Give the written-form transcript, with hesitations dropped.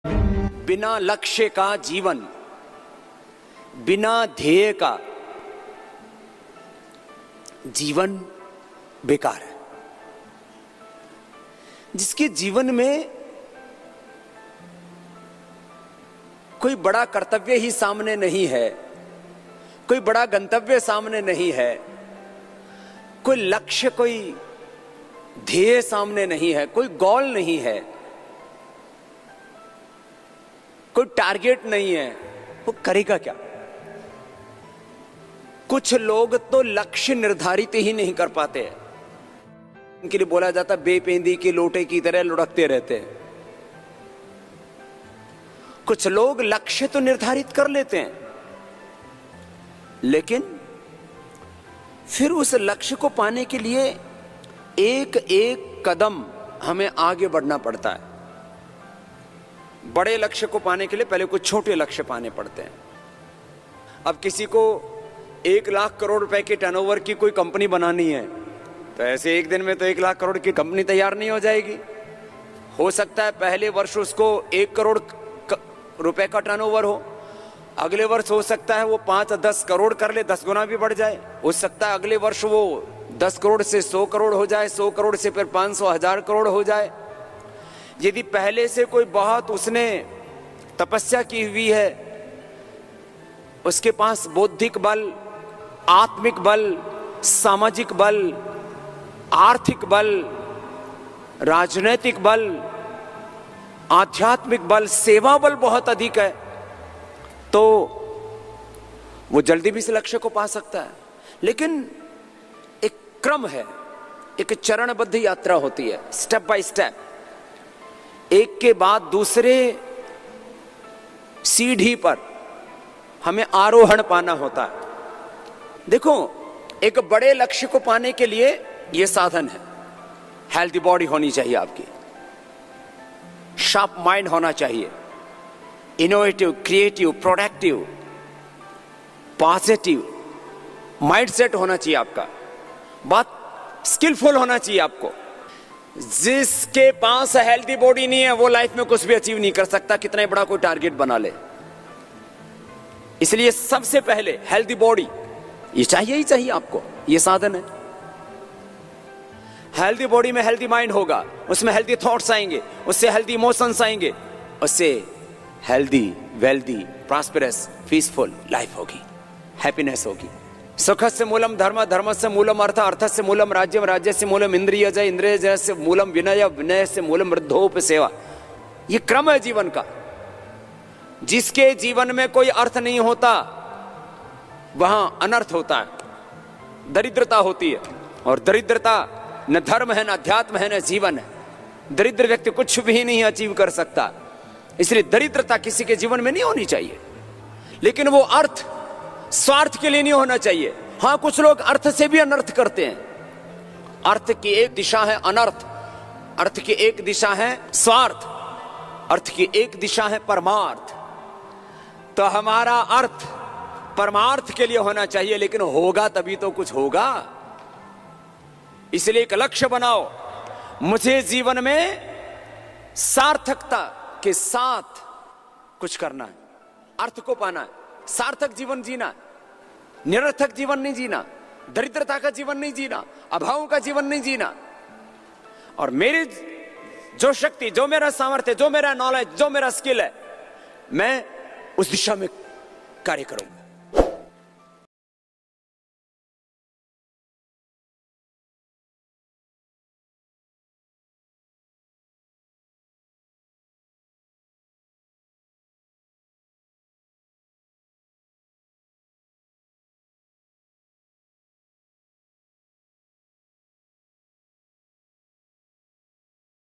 बिना लक्ष्य का जीवन, बिना ध्येय का जीवन बेकार है। जिसके जीवन में कोई बड़ा कर्तव्य ही सामने नहीं है, कोई बड़ा गंतव्य सामने नहीं है, कोई लक्ष्य, कोई ध्येय सामने नहीं है, कोई गोल नहीं है, कोई टारगेट नहीं है, वो करेगा क्या? कुछ लोग तो लक्ष्य निर्धारित ही नहीं कर पाते हैं। उनके लिए बोला जाता बेपेंदी के लोटे की तरह लुढ़कते रहते हैं। कुछ लोग लक्ष्य तो निर्धारित कर लेते हैं, लेकिन फिर उस लक्ष्य को पाने के लिए एक एक कदम हमें आगे बढ़ना पड़ता है। बड़े लक्ष्य को पाने के लिए पहले कुछ छोटे लक्ष्य पाने पड़ते हैं। अब किसी को 1 लाख करोड़ रुपए के टर्नओवर की कोई कंपनी बनानी है, तो ऐसे एक दिन में तो 1 लाख करोड़ की कंपनी तैयार नहीं हो जाएगी। हो सकता है पहले वर्ष उसको 1 करोड़ रुपए का टर्नओवर हो, अगले वर्ष हो सकता है वो 5-10 करोड़ कर ले, 10 गुना भी बढ़ जाए। हो सकता है अगले वर्ष वो 10 करोड़ से 100 करोड़ हो जाए, 100 करोड़ से फिर 500,000 करोड़ हो जाए। यदि पहले से कोई बहुत उसने तपस्या की हुई है, उसके पास बौद्धिक बल, आत्मिक बल, सामाजिक बल, आर्थिक बल, राजनैतिक बल, आध्यात्मिक बल, सेवा बल बहुत अधिक है, तो वो जल्दी भी इस लक्ष्य को पा सकता है। लेकिन एक क्रम है, एक चरणबद्ध यात्रा होती है, स्टेप बाय स्टेप, एक के बाद दूसरे सीढ़ी पर हमें आरोहण पाना होता है। देखो, एक बड़े लक्ष्य को पाने के लिए यह साधन है। हेल्दी बॉडी होनी चाहिए आपकी, शार्प माइंड होना चाहिए, innovative, creative, productive, positive mindset होना चाहिए आपका, बहुत स्किलफुल होना चाहिए आपको। जिसके पास हेल्दी बॉडी नहीं है वो लाइफ में कुछ भी अचीव नहीं कर सकता, कितना बड़ा कोई टारगेट बना ले। इसलिए सबसे पहले हेल्दी बॉडी ये चाहिए ही चाहिए आपको, ये साधन है। हेल्दी बॉडी में हेल्दी माइंड होगा, उसमें हेल्दी थॉट्स आएंगे, उससे हेल्दी इमोशंस आएंगे, उससे healthy, wealthy, prosperous, peaceful life होगी, हैप्पीनेस होगी। सुखस्य मूलम धर्म, धर्मस्य मूलम अर्थ, अर्थस्य मूलम राज्यम, राज्यस्य मूलम इंद्रियजय, इंद्रियजयस्य मूलम विनय, विनयस्य मूलम वृद्धोपसेवा। ये क्रम है जीवन का। जिसके जीवन में कोई अर्थ नहीं होता वहां अनर्थ होता है, दरिद्रता होती है। और दरिद्रता न धर्म है, न अध्यात्म है, न जीवन है। दरिद्र व्यक्ति कुछ भी नहीं अचीव कर सकता। इसलिए दरिद्रता किसी के जीवन में नहीं होनी चाहिए, लेकिन वो अर्थ स्वार्थ के लिए नहीं होना चाहिए। हां, कुछ लोग अर्थ से भी अनर्थ करते हैं। अर्थ की एक दिशा है अनर्थ, अर्थ की एक दिशा है स्वार्थ, अर्थ की एक दिशा है परमार्थ। तो हमारा अर्थ परमार्थ के लिए होना चाहिए, लेकिन होगा तभी तो कुछ होगा। इसलिए एक लक्ष्य बनाओ, मुझे जीवन में सार्थकता के साथ कुछ करना है, अर्थ को पाना है, सार्थक जीवन जीना, निरर्थक जीवन नहीं जीना, दरिद्रता का जीवन नहीं जीना, अभावों का जीवन नहीं जीना। और मेरी जो शक्ति, जो मेरा सामर्थ्य, जो मेरा नॉलेज, जो मेरा स्किल है, मैं उस दिशा में कार्य करूं।